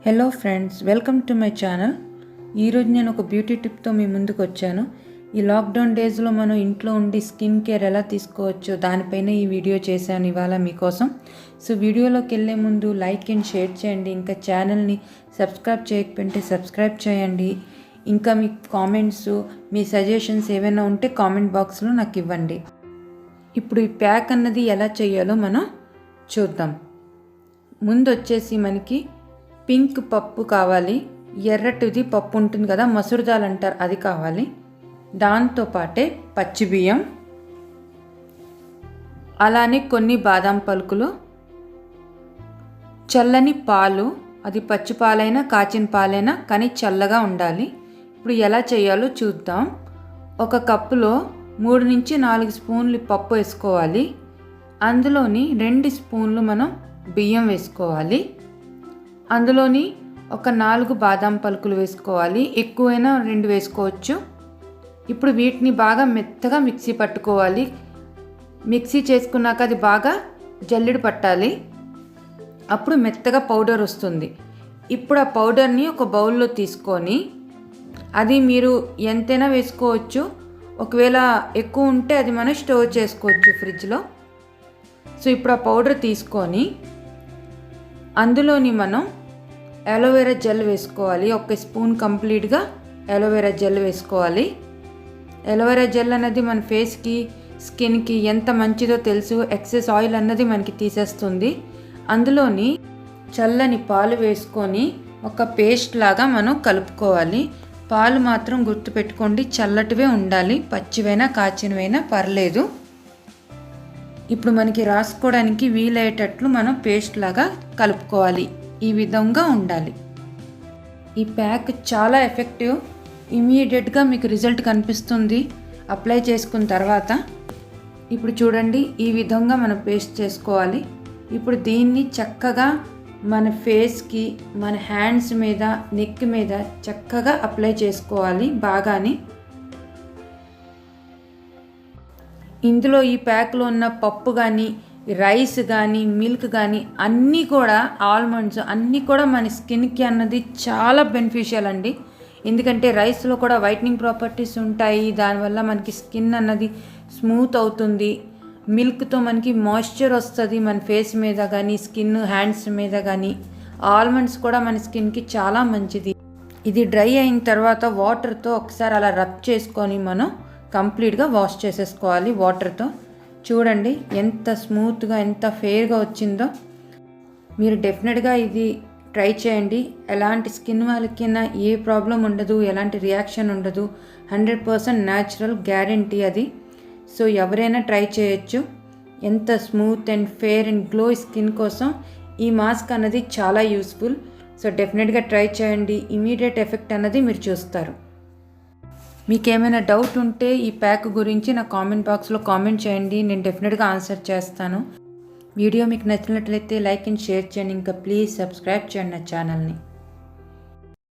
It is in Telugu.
Hello friends, welcome to my channel. ఈరోజు నేను ఒక బ్యూటీ టిప్తో మీ ముందుకు వచ్చాను. ఈ లాక్డౌన్ డేస్లో మనం ఇంట్లో ఉండి స్కిన్ కేర్ ఎలా తీసుకోవచ్చో దానిపైన ఈ వీడియో చేశాను ఇవాళ మీకోసం. సో వీడియోలోకి వెళ్ళే ముందు లైక్ అండ్ షేర్ చేయండి. ఇంకా ఛానల్ని సబ్స్క్రైబ్ చేయకపోతే సబ్స్క్రైబ్ చేయండి. ఇంకా మీ కామెంట్స్, మీ సజెషన్స్ ఏమైనా ఉంటే కామెంట్ బాక్స్లో నాకు ఇవ్వండి. ఇప్పుడు ఈ ప్యాక్ అన్నది ఎలా చేయాలో మనం చూద్దాం. ముందు వచ్చేసి మనకి పింక్ పప్పు కావాలి, ఎర్రటిది పప్పు ఉంటుంది కదా, మసూర్ దాల్ అంటారు, అది కావాలి. దాంతోపాటే పచ్చి బియ్యం, అలానే కొన్ని బాదం పలుకులు, చల్లని పాలు, అది పచ్చి పాలైనా కాచిన పాలైనా కానీ చల్లగా ఉండాలి. ఇప్పుడు ఎలా చేయాలో చూద్దాం. ఒక కప్పులో 3 నుంచి 4 స్పూన్లు పప్పు వేసుకోవాలి. అందులోని 2 స్పూన్లు మనం బియ్యం వేసుకోవాలి. అందులోని ఒక 4 బాదం పలుకులు వేసుకోవాలి. ఎక్కువైనా 2 వేసుకోవచ్చు. ఇప్పుడు వీటిని బాగా మెత్తగా మిక్సీ పట్టుకోవాలి. మిక్సీ చేసుకున్నాక అది బాగా జల్లెడ పట్టాలి. అప్పుడు మెత్తగా పౌడర్ వస్తుంది. ఇప్పుడు ఆ పౌడర్ని ఒక బౌల్లో తీసుకొని, అది మీరు ఎంతైనా వేసుకోవచ్చు. ఒకవేళ ఎక్కువ ఉంటే అది మనం స్టోర్ చేసుకోవచ్చు ఫ్రిడ్జ్లో. సో ఇప్పుడు ఆ పౌడర్ తీసుకొని అందులోని మనం అలోవెరా జెల్ వేసుకోవాలి. 1 స్పూన్ కంప్లీట్గా అలోవెరా జెల్ వేసుకోవాలి. అలోవెరా జెల్ అన్నది మన ఫేస్కి, స్కిన్కి ఎంత మంచిదో తెలుసు. ఎక్సెస్ ఆయిల్ అన్నది మనకి తీసేస్తుంది. అందులోని చల్లని పాలు వేసుకొని ఒక పేస్ట్ లాగా మనం కలుపుకోవాలి. పాలు మాత్రం గుర్తుపెట్టుకోండి, చల్లటివే ఉండాలి. పచ్చివైనా కాచినవైనా పర్లేదు. ఇప్పుడు మనకి రాసుకోవడానికి వీలయ్యేటట్లు మనం పేస్ట్ లాగా కలుపుకోవాలి. ఈ విధంగా ఉండాలి. ఈ ప్యాక్ చాలా ఎఫెక్టివ్. ఇమీడియట్గా మీకు రిజల్ట్ కనిపిస్తుంది అప్లై చేసుకున్న తర్వాత. ఇప్పుడు చూడండి, ఈ విధంగా మనం పేస్ట్ చేసుకోవాలి. ఇప్పుడు దీన్ని చక్కగా మన ఫేస్కి, మన హ్యాండ్స్ మీద, నెక్ మీద చక్కగా అప్లై చేసుకోవాలి బాగాని. ఇందులో ఈ ప్యాక్లో ఉన్న పప్పు కానీ, రైస్ కానీ, మిల్క్ కానీ అన్నీ కూడా, ఆల్మండ్స్ అన్నీ కూడా మన స్కిన్కి అన్నది చాలా బెనిఫిషియల్ అండి. ఎందుకంటే రైస్లో కూడా వైట్నింగ్ ప్రాపర్టీస్ ఉంటాయి. దానివల్ల మనకి స్కిన్ అన్నది స్మూత్ అవుతుంది. మిల్క్తో మనకి మాయిశ్చర్ వస్తుంది మన ఫేస్ మీద కానీ, స్కిన్ హ్యాండ్స్ మీద కానీ. ఆల్మండ్స్ కూడా మన స్కిన్కి చాలా మంచిది. ఇది డ్రై అయిన తర్వాత వాటర్తో ఒకసారి అలా రబ్ చేసుకొని మనం కంప్లీట్గా వాష్ చేసేసుకోవాలి వాటర్తో. చూడండి ఎంత స్మూత్గా, ఎంత ఫెయిర్గా వచ్చిందో. మీరు డెఫినెట్గా ఇది ట్రై చేయండి. ఎలాంటి స్కిన్ వాళ్ళకైనా ఏ ప్రాబ్లం ఉండదు, ఎలాంటి రియాక్షన్ ఉండదు. 100% న్యాచురల్ గ్యారంటీ అది. సో ఎవరైనా ట్రై చేయొచ్చు. ఎంత smooth and fair and glow skin కోసం ఈ మాస్క్ అన్నది చాలా యూస్ఫుల్. సో డెఫినెట్గా ట్రై చేయండి. ఇమీడియట్ ఎఫెక్ట్ అన్నది మీరు చూస్తారు. మీకు ఏమైనా డౌట్ ఉంటే ఈ ప్యాక్ గురించి నా కామెంట్ బాక్స్లో కామెంట్ చేయండి. నేను డెఫినెట్గా ఆన్సర్ చేస్తాను. వీడియో మీకు నచ్చినట్లయితే లైక్ అండ్ షేర్ చేయండి. ఇంకా ప్లీజ్ సబ్స్క్రైబ్ చేయండి నా ఛానల్ని.